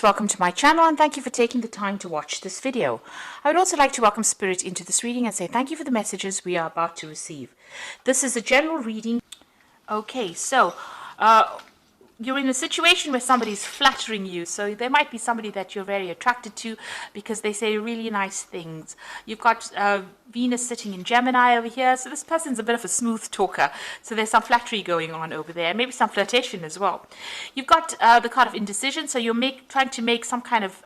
Welcome to my channel and thank you for taking the time to watch this video. I would also like to welcome Spirit into this reading and say thank you for the messages we are about to receive. This is a general reading. Okay, so you're in a situation where somebody's flattering you. So there might be somebody that you're very attracted to because they say really nice things. You've got Venus sitting in Gemini over here. So this person's a bit of a smooth talker. So there's some flattery going on over there. Maybe some flirtation as well. You've got the card of indecision. So you're trying to make some kind of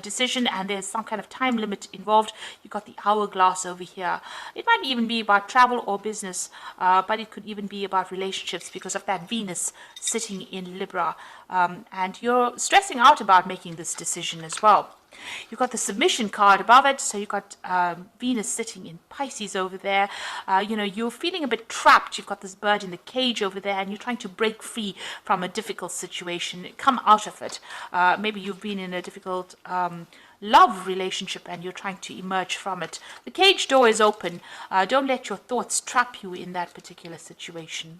decision and there's some kind of time limit involved. You've got the hourglass over here. It might even be about travel or business, but it could even be about relationships because of that Venus sitting in Libra, and you're stressing out about making this decision as well. You've got the submission card above it, so you've got Venus sitting in Pisces over there. You're feeling a bit trapped. You've got this bird in the cage over there and you're trying to break free from a difficult situation, come out of it. Maybe you've been in a difficult love relationship and you're trying to emerge from it. The cage door is open. Don't let your thoughts trap you in that particular situation.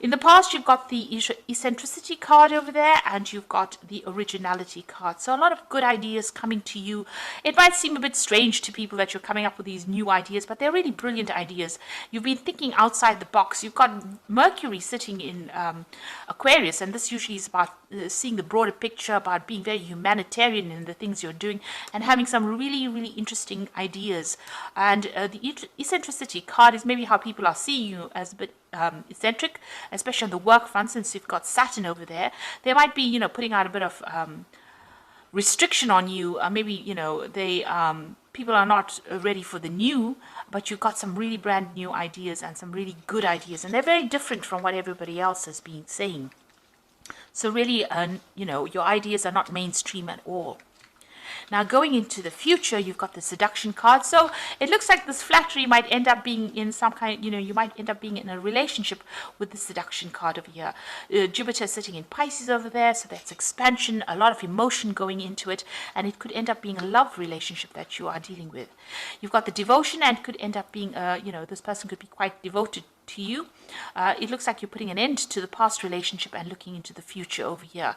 In the past, you've got the eccentricity card over there and you've got the originality card. So a lot of good ideas coming to you. It might seem a bit strange to people that you're coming up with these new ideas, but they're really brilliant ideas. You've been thinking outside the box. You've got Mercury sitting in Aquarius, and this usually is about seeing the broader picture, about being very humanitarian in the things you're doing and having some really, really interesting ideas. And the eccentricity card is maybe how people are seeing you as a bit eccentric, especially on the work front, since you've got Saturn over there. They might be, putting out a bit of restriction on you. Maybe, people are not ready for the new, but you've got some really brand new ideas and some really good ideas, and they're very different from what everybody else has been saying. So really, your ideas are not mainstream at all. Now, going into the future, you've got the seduction card. So it looks like this flattery might end up being in some kind, you might end up being in a relationship with the seduction card over here. Jupiter sitting in Pisces over there. So that's expansion, a lot of emotion going into it. And it could end up being a love relationship that you are dealing with. You've got the devotion and could end up being, this person could be quite devoted to you. It looks like you're putting an end to the past relationship and looking into the future over here.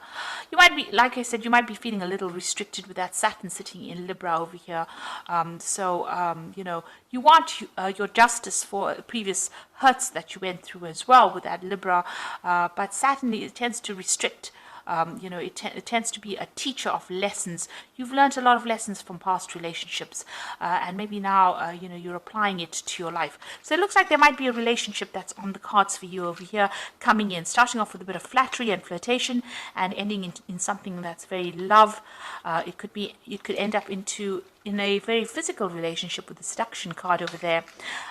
You might be, like I said, you might be feeling a little restricted with that Saturn sitting in Libra over here. You want your justice for previous hurts that you went through as well with that Libra, but Saturn, it tends to restrict. It tends to be a teacher of lessons. You've learned a lot of lessons from past relationships, and maybe now, you're applying it to your life. So it looks like there might be a relationship that's on the cards for you over here, coming in, starting off with a bit of flattery and flirtation, and ending in something that's very love. It could end up in a very physical relationship with the seduction card over there,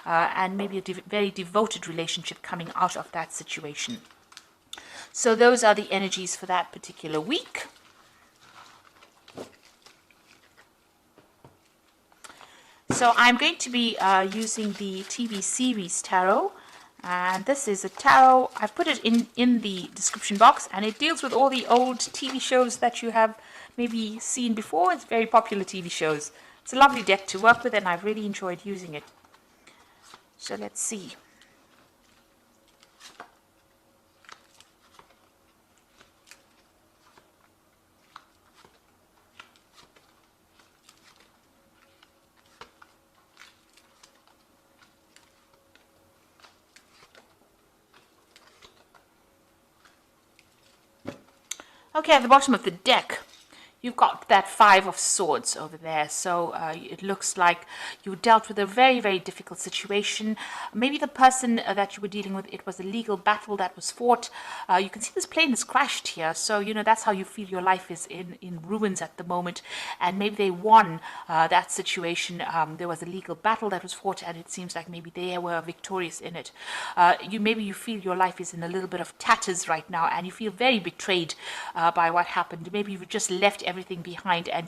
and maybe a very devoted relationship coming out of that situation. So those are the energies for that particular week. So I'm going to be using the TV series tarot. And this is a tarot. I've put it in the description box. And it deals with all the old TV shows that you have maybe seen before. It's very popular TV shows. It's a lovely deck to work with and I've really enjoyed using it. So let's see. Okay, at the bottom of the deck, you've got that Five of Swords over there. So it looks like you dealt with a very, very difficult situation. Maybe the person that you were dealing with, it was a legal battle that was fought. You can see this plane is crashed here. So, that's how you feel your life is in ruins at the moment. And maybe they won that situation. There was a legal battle that was fought and it seems like maybe they were victorious in it. Maybe you feel your life is in a little bit of tatters right now and you feel very betrayed by what happened. Maybe you've just left everything behind and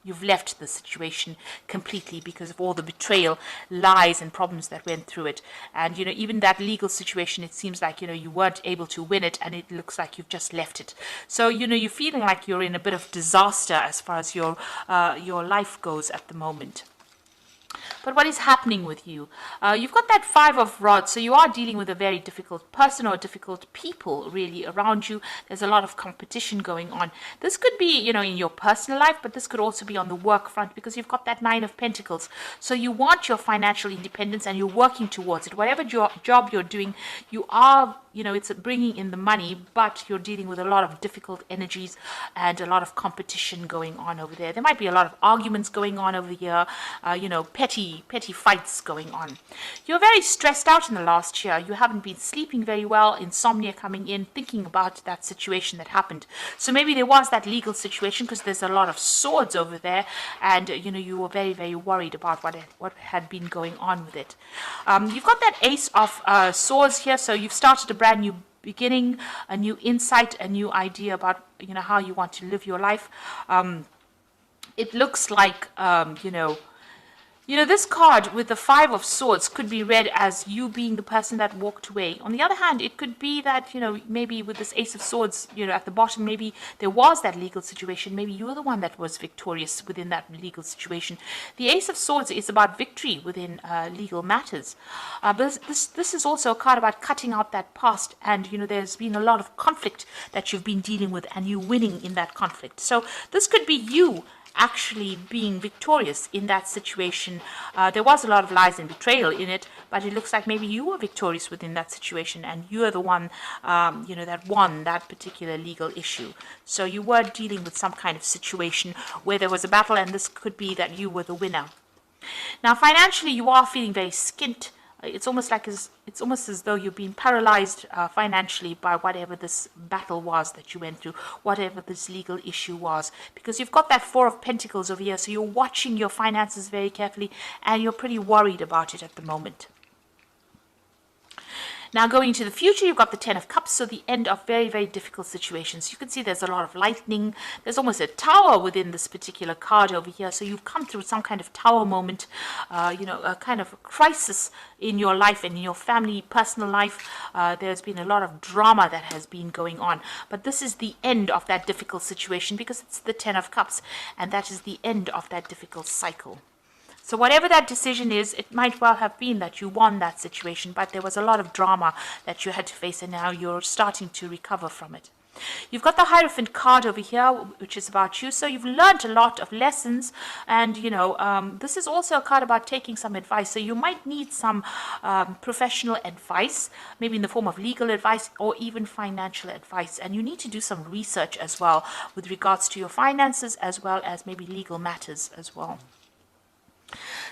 you've left the situation completely because of all the betrayal, lies and problems that went through it. And even that legal situation, it seems like you weren't able to win it and it looks like you've just left it. So you're feeling like you're in a bit of disaster as far as your life goes at the moment. But what is happening with you? You've got that Five of Rods, so you are dealing with a very difficult person or difficult people really around you. There's a lot of competition going on. This could be, you know, in your personal life, but this could also be on the work front, because you've got that Nine of Pentacles. So you want your financial independence and you're working towards it. Whatever job you're doing, you are, you know, it's bringing in the money, but you're dealing with a lot of difficult energies and a lot of competition going on over there. There might be a lot of arguments going on over here, you know, petty fights going on. You're very stressed out in the last year. You haven't been sleeping very well, insomnia coming in, thinking about that situation that happened. So maybe there was that legal situation, because there's a lot of swords over there, and you know, you were very, very worried about what had been going on with it. You've got that Ace of Swords here, so you've started a brand new beginning, a new insight, a new idea about, you know, how you want to live your life. It looks like, you know, this card with the Five of Swords could be read as you being the person that walked away. On the other hand, it could be that, you know, maybe with this Ace of Swords, you know, at the bottom, maybe there was that legal situation. Maybe you were the one that was victorious within that legal situation. The Ace of Swords is about victory within legal matters. But this is also a card about cutting out that past. And, you know, there's been a lot of conflict that you've been dealing with, and you winning in that conflict. So this could be you actually being victorious in that situation. There was a lot of lies and betrayal in it, but it looks like maybe you were victorious within that situation, and you are the one, you know, that won that particular legal issue. So you were dealing with some kind of situation where there was a battle, and this could be that you were the winner. Now, financially, you are feeling very skint. It's almost as though you've been paralyzed financially by whatever this battle was that you went through, whatever this legal issue was, because you've got that Four of Pentacles over here. So you're watching your finances very carefully, and you're pretty worried about it at the moment. Now, going into the future, you've got the Ten of Cups, so the end of very, very difficult situations. You can see there's a lot of lightning. There's almost a tower within this particular card over here. So you've come through some kind of tower moment, you know, a kind of crisis in your life and in your family, personal life. There's been a lot of drama that has been going on. But this is the end of that difficult situation, because it's the Ten of Cups, and that is the end of that difficult cycle. So whatever that decision is, it might well have been that you won that situation, but there was a lot of drama that you had to face, and now you're starting to recover from it. You've got the Hierophant card over here, which is about you. So you've learned a lot of lessons, and, you know, this is also a card about taking some advice. So you might need some professional advice, maybe in the form of legal advice or even financial advice. And you need to do some research as well with regards to your finances, as well as maybe legal matters as well.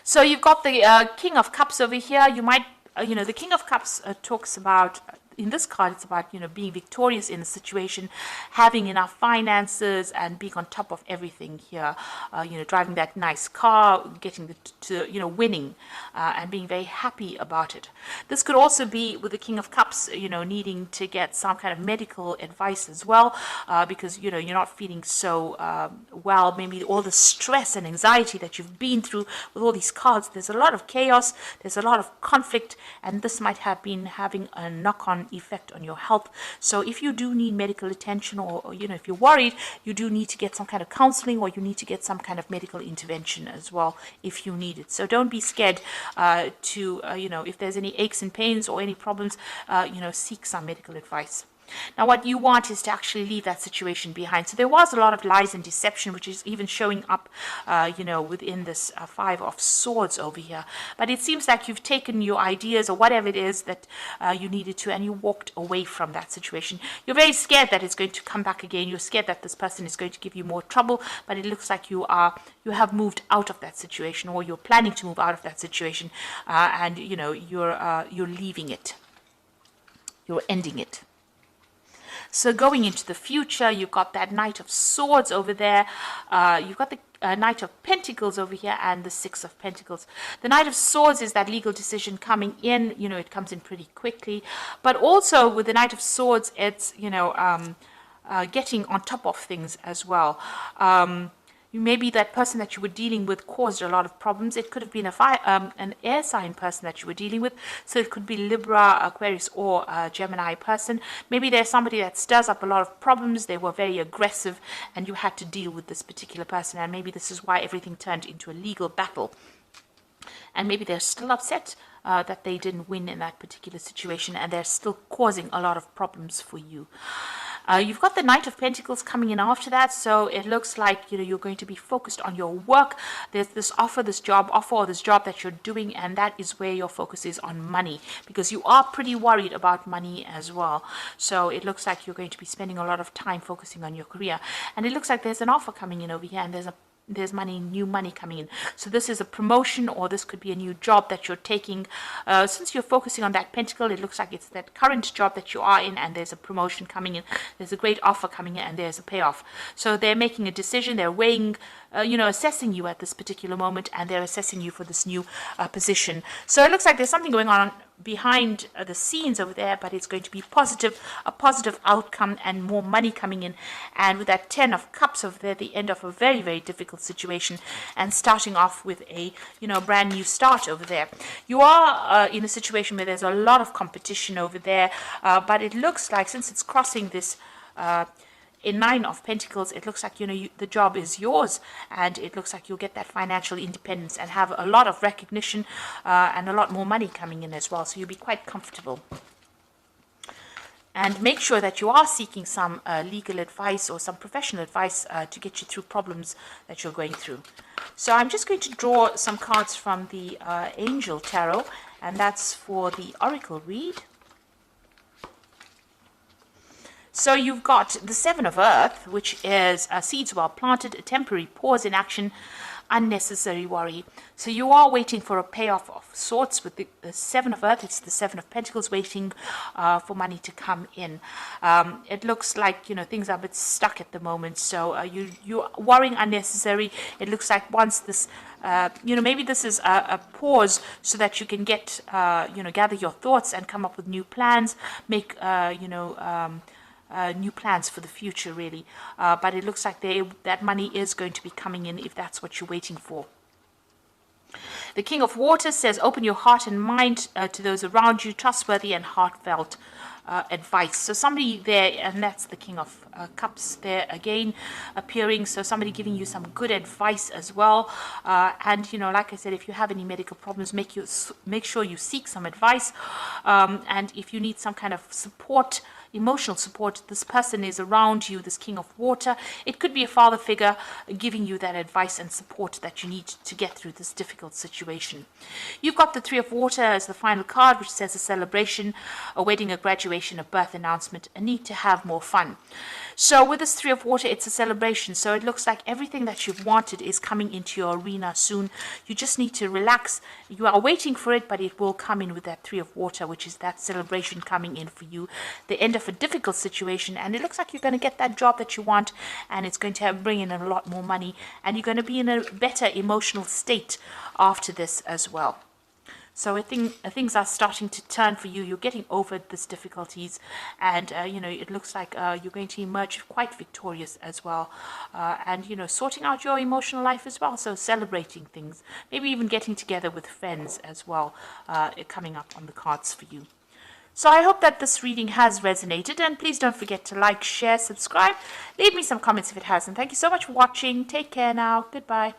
So you've got the King of Cups over here. You might, you know, the King of Cups talks about, in this card, it's about, you know, being victorious in a situation, having enough finances, and being on top of everything here. You know, driving that nice car, getting to, you know, winning, and being very happy about it. This could also be with the King of Cups, you know, needing to get some kind of medical advice as well, because, you know, you're not feeling so well. Maybe all the stress and anxiety that you've been through with all these cards. There's a lot of chaos. There's a lot of conflict, and this might have been having a knock-on effect on your health. So if you do need medical attention, or you know, if you're worried, you do need to get some kind of counseling, or you need to get some kind of medical intervention as well if you need it. So don't be scared to you know, if there's any aches and pains or any problems, you know, seek some medical advice. Now, what you want is to actually leave that situation behind. So there was a lot of lies and deception, which is even showing up, you know, within this Five of Swords over here. But it seems like you've taken your ideas or whatever it is that you needed to, and you walked away from that situation. You're very scared that it's going to come back again. You're scared that this person is going to give you more trouble. But it looks like you have moved out of that situation, or you're planning to move out of that situation, and you know, you're leaving it. You're ending it. So going into the future, you've got that Knight of Swords over there. You've got the Knight of Pentacles over here, and the Six of Pentacles. The Knight of Swords is that legal decision coming in. You know, it comes in pretty quickly. But also with the Knight of Swords, it's, you know, getting on top of things as well. Maybe that person that you were dealing with caused a lot of problems. It could have been an air sign person that you were dealing with. So it could be Libra, Aquarius, or a Gemini person. Maybe there's somebody that stirs up a lot of problems. They were very aggressive, and you had to deal with this particular person. And maybe this is why everything turned into a legal battle. and maybe they're still upset that they didn't win in that particular situation, and they're still causing a lot of problems for you. You've got the Knight of Pentacles coming in after that, so it looks like you're going to be focused on your work. There's this offer, this job offer, or this job that you're doing, and that is where your focus is on money, because you are pretty worried about money as well. So it looks like you're going to be spending a lot of time focusing on your career, and it looks like there's an offer coming in over here, and there's money, new money coming in. So this is a promotion, or this could be a new job that you're taking. Since you're focusing on that pentacle, it looks like it's that current job that you are in, and there's a promotion coming in. There's a great offer coming in, and there's a payoff. So they're making a decision. They're weighing, assessing you at this particular moment, and they're assessing you for this new position. So it looks like there's something going on behind the scenes over there, but it's going to be a positive outcome, and more money coming in. And with that 10 of Cups over there, the end of a very, very difficult situation, and starting off with a brand new start over there. You are in a situation where there's a lot of competition over there, but it looks like, since it's crossing this in 9 of Pentacles, it looks like the job is yours, and it looks like you'll get that financial independence and have a lot of recognition and a lot more money coming in as well. So you'll be quite comfortable. And make sure that you are seeking some legal advice or some professional advice to get you through problems that you're going through. So I'm just going to draw some cards from the Angel Tarot, and that's for the Oracle read. So you've got the 7 of Earth, which is seeds well planted, a temporary pause in action, unnecessary worry. So you are waiting for a payoff of sorts with the 7 of Earth. It's the 7 of Pentacles, waiting for money to come in. It looks like things are a bit stuck at the moment, so you're worrying unnecessary. It looks like once this maybe this is a pause so that you can get gather your thoughts and come up with new plans, make new plans for the future, really. But it looks like that money is going to be coming in if that's what you're waiting for. The King of Water says, open your heart and mind to those around you, trustworthy and heartfelt advice. So somebody there, and that's the King of Cups there again appearing, so somebody giving you some good advice as well. And like I said, if you have any medical problems, make sure you seek some advice. And if you need some kind of support, emotional support, this person is around you, this King of Water. It could be a father figure giving you that advice and support that you need to get through this difficult situation. You've got the 3 of Water as the final card, which says a celebration, a wedding, a graduation, a birth announcement, a need to have more fun. So with this 3 of Water, it's a celebration. So it looks like everything that you've wanted is coming into your arena soon. You just need to relax. You are waiting for it, but it will come in with that 3 of Water, which is that celebration coming in for you. The end of a difficult situation, and it looks like you're going to get that job that you want, and it's going to bring in a lot more money, and you're going to be in a better emotional state after this as well. So I think things are starting to turn for you. You're getting over these difficulties, and it looks like you're going to emerge quite victorious as well, and sorting out your emotional life as well. So celebrating things, maybe even getting together with friends as well, coming up on the cards for you. So I hope that this reading has resonated, and please don't forget to like, share, subscribe, leave me some comments if it hasn't. Thank you so much for watching. Take care now. Goodbye.